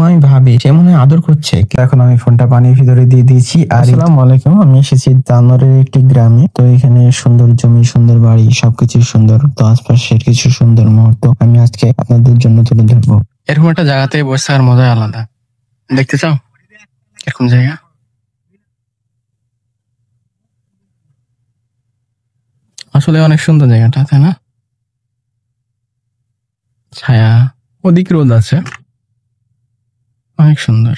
আমি ভাবি সে মনে হয় আদর করছে। এখন আমি ফোনটা পানির ভিতরে দিয়ে দিয়েছি। আর আসসালামু আলাইকুম, আমি এসেছি দানোরের একটি গ্রামে। তো এখানে সুন্দর জমি, সুন্দর বাড়ি, সবকিছু সুন্দর। তো আশপাশের কিছু সুন্দর মুহূর্ত আমি আজকে আপনাদের জন্য তুলে ধরবো। এরকম একটা জায়গাতে বসে থাকার মজাই আলাদা। দেখতে চাও এরকম জায়গা? আসলে অনেক সুন্দর জায়গাটা, তাই না? ছায়া, ওদিক রোদ আছে, অনেক সুন্দর।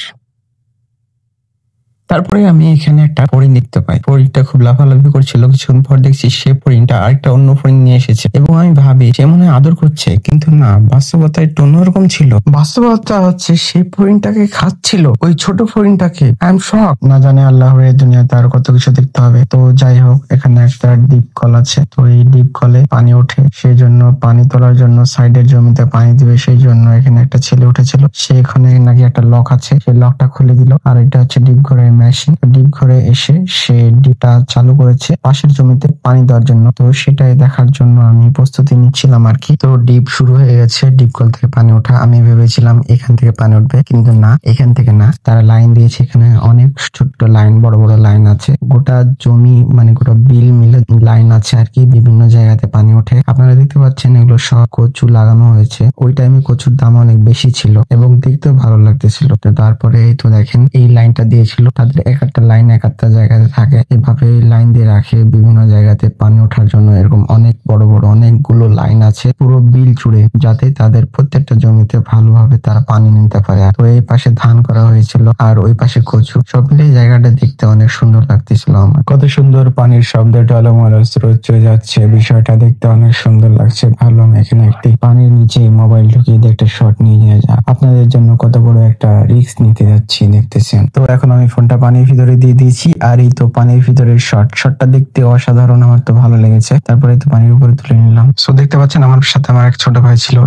তারপরে আমি এখানে একটা হরিণ দেখতে পাই। হরিণটা খুব লাফালাফি করছিল। কিছুক্ষণ পর দেখছি সে হরিণটা আরেকটা অন্য হরিণ নিয়ে এসেছে এবং আমি ভাবি সে মনে হয় আদর করছে, কিন্তু না, বাস্তবতা একটু অন্যরকম ছিল। বাস্তবতা হচ্ছে সেই হরিণটাকে খাচ্ছিল, ওই ছোট হরিণটাকে। I am shock. না জানে আল্লাহর এই দুনিয়াতে আর কত কিছু দেখতে হবে। তো যাই হোক, এখানে একটা ডিপ কল আছে। তো এই ডিপ কলে পানি ওঠে, সেই জন্য পানি তোলার জন্য সাইডের জমিতে পানি দিবে, সেই জন্য এখানে একটা ছেলে উঠেছিল। সে এখানে নাকি একটা লক আছে, সেই লকটা খুলে দিল। আর এটা হচ্ছে ডিপ ঘরের মেশিন। ডিপ ঘরে এসে সে ডিপটা চালু করেছে পাশের জমিতে পানি দেওয়ার জন্য। তো সেটাই দেখার জন্য আমি প্রস্তুতি নিচ্ছিলাম আর কি। তো ডিপ শুরু হয়ে গেছে, ডিপ কল থেকে পানি ওঠা। আমি ভেবেছিলাম এখান থেকে পানি উঠবে, কিন্তু না, এখান থেকে না। তারা লাইন দিয়েছে, এখানে অনেক ছোট্ট লাইন, বড় বড় লাইন আছে। গোটা জমি মানে গোটা বিল মিলে লাইন আছে আর কি, বিভিন্ন জায়গাতে পানি ওঠে। আপনারা দেখতে পাচ্ছেন এগুলো সব কচু লাগানো হয়েছে। ওই টাইমে কচুর দাম অনেক বেশি ছিল এবং দেখতেও ভালো লাগতেছিল। তো তারপরে এই তো দেখেন এই লাইনটা দিয়েছিল। তাদের এক একটা লাইন এক একটা জায়গাতে থাকে, এভাবে লাইন দিয়ে রাখে বিভিন্ন জায়গাতে পানি ওঠার জন্য। এরকম অনেক বড় বড় অনেকগুলো লাইন আছে পুরো বিল জুড়ে, যাতে তাদের প্রত্যেকটা জমিতে ভালোভাবে তারা পানি নিতে পারে। তো এই পাশে ধান করা হয়েছিল আর ওই পাশে কচু। সব মিলিয়ে জায়গাটা দেখতে অনেক সুন্দর লাগতেছিল আমার। কত সুন্দর পানির শব্দ, টলমল স্রোত চলে যাচ্ছে, বিষয়টা দেখতে অনেক সুন্দর লাগছে। ভাবলাম এখানে একটি পানির নিচে মোবাইল ঢুকিয়ে একটা শট নিয়ে নিয়ে যা। আপনাদের জন্য কত বড় একটা রিস্ক নিতে যাচ্ছি, দেখতেছেন। তো এখন আমি ফোনটা পানির ভিতরে দিয়ে দিয়েছি। আর এই তো পানির ভিতরে শটটা দেখতে অসাধারণ, আমার তো ভালো লেগেছে। তারপরে তো পানির উপরে তুলে নিলাম। সো দেখতে পাচ্ছেন আমার সাথে আমার এক ছোট ভাই ছিল।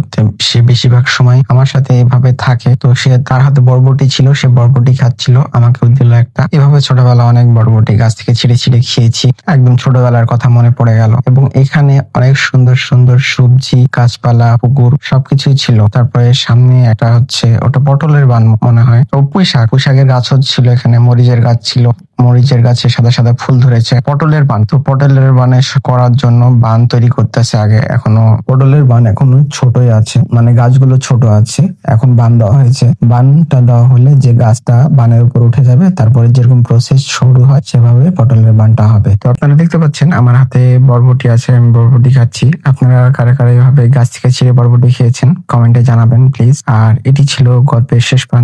সে বেশিরভাগ সময় আমার সাথে এভাবে থাকে। তো সে তার হাতে বরবটি ছিল, সে বরবটি খাচ্ছিল, আমাকেও দিল একটা। এভাবে ছোটবেলা অনেক বরবটি গাছ থেকে ছিঁড়ে ছিঁড়ে খেয়েছি। একদম ছোটবেলার কথা মনে পড়ে গেল। এবং এখানে অনেক সুন্দর সুন্দর সবজি, গাছপালা, পুকুর সবকিছুই ছিল। তারপরে সামনে একটা হচ্ছে ওটা পটলের বান মনে হয়, ও পুঁইশাকের গাছ ছিল এখানে, মরিচের গাছ ছিল, মরিচের গাছে সাদা সাদা ফুল ধরেছে। পটলের বান, তো পটলের বানে করার জন্য বান তৈরি করতেছে আগে। এখনো পটলের বান এখনো ছোটই আছে, মানে গাছগুলো ছোট আছে, এখন বান দেওয়া হয়েছে। বানটা দেওয়া হলে যে গাছটা বানের উপর উঠে যাবে, তারপরে যেরকম প্রসেস শুরু হয় সেভাবে পটলের বানটা হবে। তো আপনারা দেখতে পাচ্ছেন আমার হাতে বরবটি আছে, আমি বরবটি খাচ্ছি। আপনারা কারা কারা এভাবে গাছ থেকে ছিঁড়ে বরবটি খেয়েছেন কমেন্টে জানাবেন প্লিজ। আর এটি ছিল গল্পের শেষ প্রান্ত।